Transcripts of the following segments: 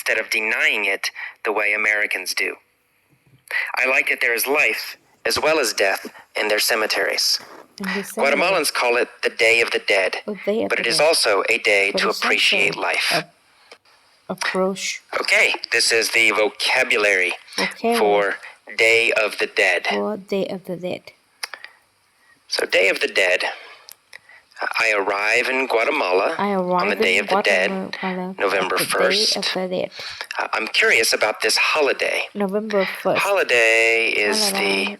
instead of denying it the way Americans do. I like that there is life as well as death in their cemeteries. Guatemalans call it the Day of the Dead, but it is also a day to appreciate life. Approach. Okay, this is the vocabulary for Day of the Dead. For Day of the Dead. So Day of the Dead. I arrive in Guatemala on the Day of the Dead, November 1st. I'm curious about this holiday. November 1st. Holiday is the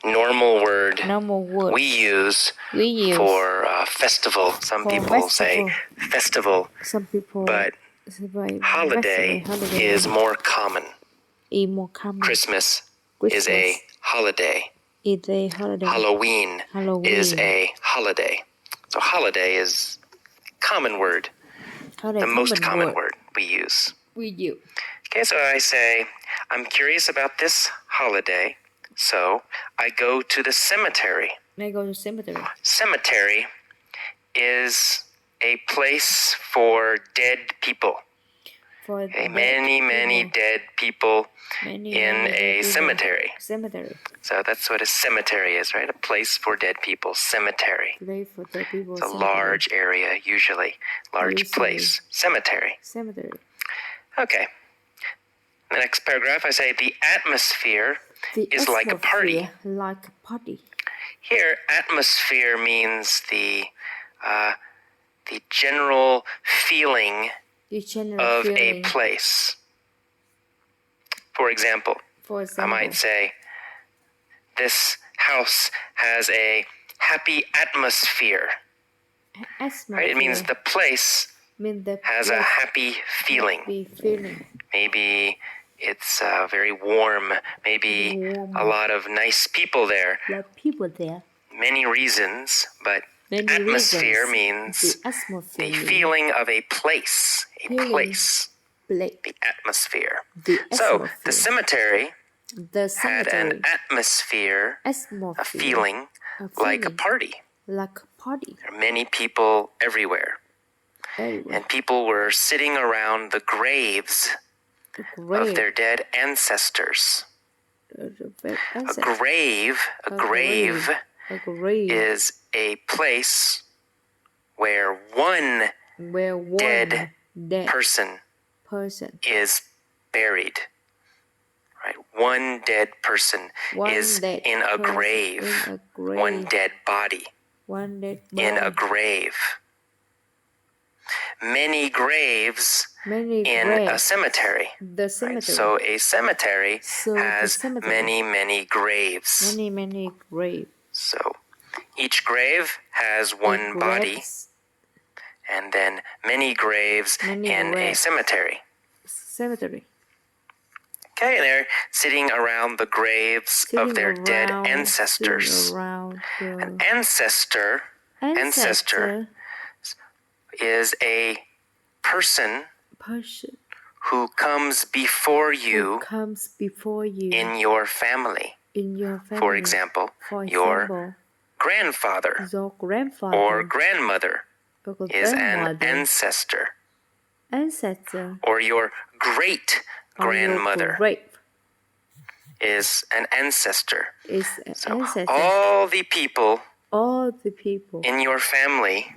normal word we use for festival. Some people say festival, but holiday is more common. Christmas is a holiday. Halloween is a holiday. So holiday is a common word, the most common word we use. Okay, so I say, I'm curious about this holiday, so I go to the cemetery. Cemetery is a place for dead people. Many dead people in a cemetery. So that's what a cemetery is, right? A place for dead people. Cemetery. It's a large area, usually. Large place. Cemetery. Okay. The next paragraph, I say, the atmosphere is like a party. Here, atmosphere means the general feeling of a place. For example, I might say, this house has a happy atmosphere. Right? It means the place has a happy feeling. Maybe it's very warm. Maybe a lot of nice people there. Many reasons, but atmosphere means the feeling of a place. A place. The atmosphere. So the cemetery had an atmosphere, a feeling like a party. There are many people everywhere. And people were sitting around the graves of their dead ancestors. A grave is a place where one dead person is buried. Right? One dead person is in a grave. One dead body in a grave. Many graves in a cemetery. Right? So a cemetery has many graves. So each grave has one body, and then many graves in a cemetery. Okay, and they're sitting around the graves of their dead ancestors. An ancestor is a person who comes before you in your family. For example, your grandfather or grandmother is an ancestor. Or your great-grandmother is an ancestor. So all the people in your family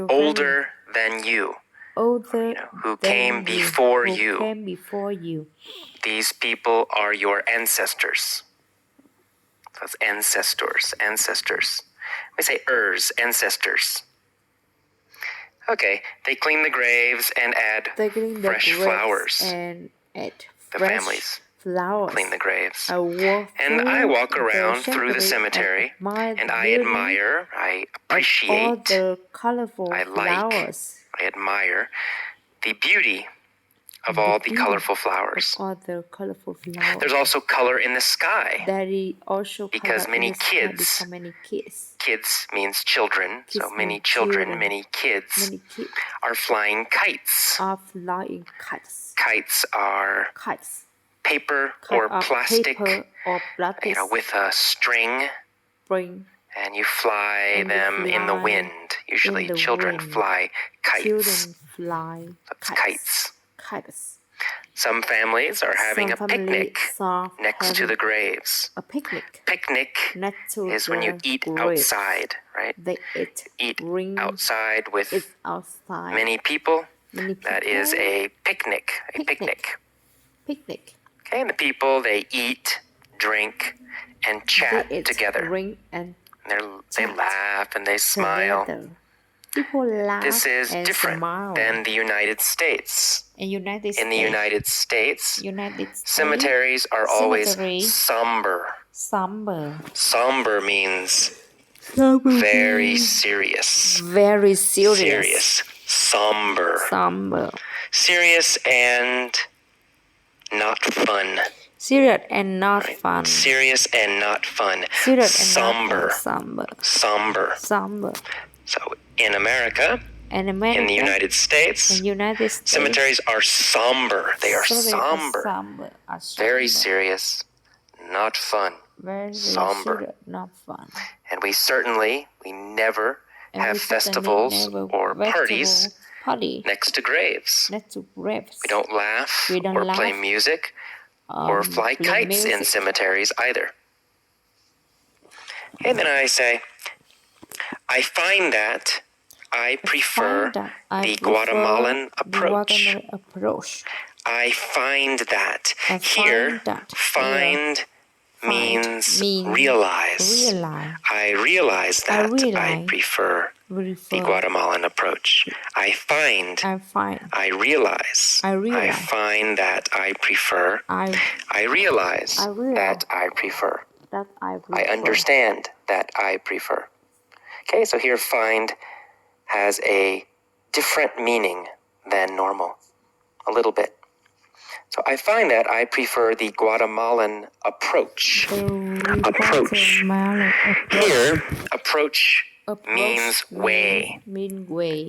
older than you, who came before you. These people are your ancestors. So it's ancestors. We say ancestors. Okay, they clean the graves and add fresh flowers. The families clean the graves. And I walk around through the cemetery, and I admire, I appreciate, I admire the beauty of all the colorful flowers. There's also color in the sky, because many kids means children, so many children, many kids are flying kites. Kites are paper or plastic, with a string, and you fly them in the wind. Usually children fly kites. That's kites. types. Some families are having a picnic next to the graves. A picnic. Picnic is when you eat outside, right? They eat outside with many people. That is a picnic. A picnic. Picnic. Okay, and the people, they eat, drink, and chat together. Drink and they laugh and they smile. People laugh. This is and different smile. than the United States. In the United States, cemeteries are always somber. Somber means very serious. Very serious. Serious. Somber. Somber. Serious and not fun. Serious and not fun. Serious and not fun. Serious Somber. and not fun. Somber. Somber. So in America, in the United States, cemeteries are somber. They are somber. Very serious, not fun. Very somber. Serious, not fun. And we never have festivals or parties next to graves. We don't laugh or play music or fly kites in cemeteries either. And then I say, I find that I prefer the Guatemalan approach. I find that. Here, find means realize. I realize that I prefer the Guatemalan approach. I find. I realize. I find that I prefer. I realize that I prefer. I understand that I prefer. Okay, so here find has a different meaning than normal, a little bit. So I find that I prefer the Guatemalan approach. Approach. Here, approach means way.